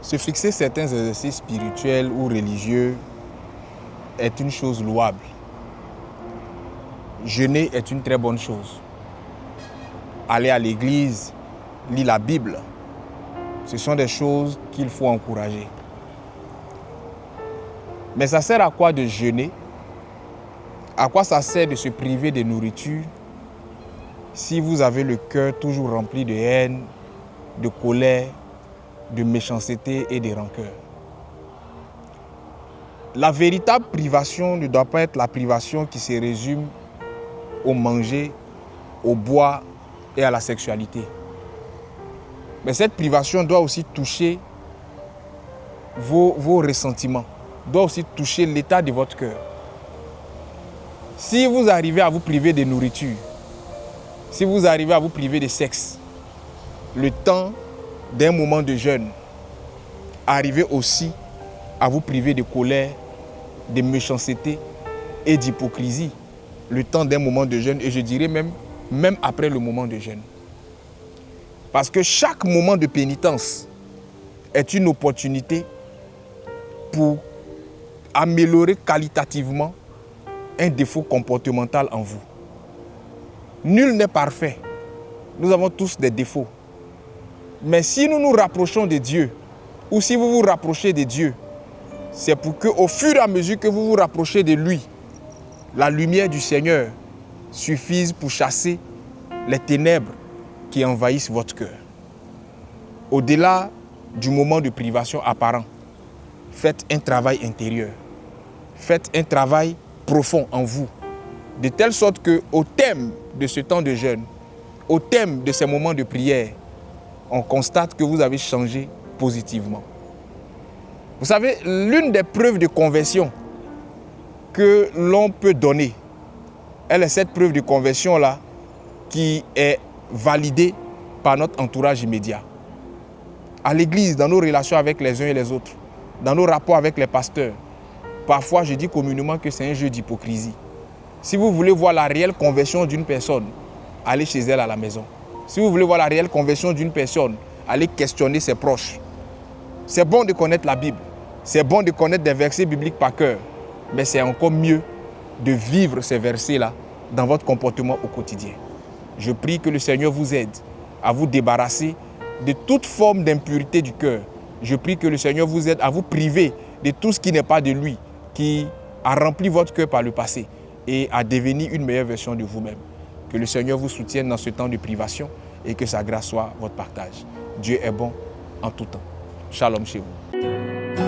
Se fixer certains exercices spirituels ou religieux est une chose louable. Jeûner est une très bonne chose. Aller à l'église, lire la Bible, ce sont des choses qu'il faut encourager. Mais ça sert à quoi de jeûner? À quoi ça sert de se priver de nourriture si vous avez le cœur toujours rempli de haine, de colère, de méchanceté et de rancœur? La véritable privation ne doit pas être la privation qui se résume au manger, au boire et à la sexualité. Mais cette privation doit aussi toucher vos ressentiments, doit aussi toucher l'état de votre cœur. Si vous arrivez à vous priver de nourriture, si vous arrivez à vous priver de sexe, le temps d'un moment de jeûne, arrivez aussi à vous priver de colère, de méchanceté et d'hypocrisie, le temps d'un moment de jeûne, et je dirais même après le moment de jeûne. Parce que chaque moment de pénitence est une opportunité pour améliorer qualitativement un défaut comportemental en vous. Nul n'est parfait. Nous avons tous des défauts. Mais si nous nous rapprochons de Dieu, ou si vous vous rapprochez de Dieu, c'est pour qu'au fur et à mesure que vous vous rapprochez de lui, la lumière du Seigneur suffise pour chasser les ténèbres qui envahissent votre cœur. Au-delà du moment de privation apparent, faites un travail intérieur. Faites un travail profond en vous, de telle sorte qu'au thème de ce temps de jeûne, au thème de ces moments de prière, on constate que vous avez changé positivement. Vous savez, l'une des preuves de conversion que l'on peut donner, elle est cette preuve de conversion-là qui est validée par notre entourage immédiat. À l'église, dans nos relations avec les uns et les autres, dans nos rapports avec les pasteurs, parfois je dis communément que c'est un jeu d'hypocrisie. Si vous voulez voir la réelle conversion d'une personne, allez chez elle à la maison. Si vous voulez voir la réelle conversion d'une personne, allez questionner ses proches. C'est bon de connaître la Bible, c'est bon de connaître des versets bibliques par cœur, mais c'est encore mieux de vivre ces versets-là dans votre comportement au quotidien. Je prie que le Seigneur vous aide à vous débarrasser de toute forme d'impureté du cœur. Je prie que le Seigneur vous aide à vous priver de tout ce qui n'est pas de lui, qui a rempli votre cœur par le passé et à devenir une meilleure version de vous-même. Que le Seigneur vous soutienne dans ce temps de privation et que sa grâce soit votre partage. Dieu est bon en tout temps. Shalom chez vous.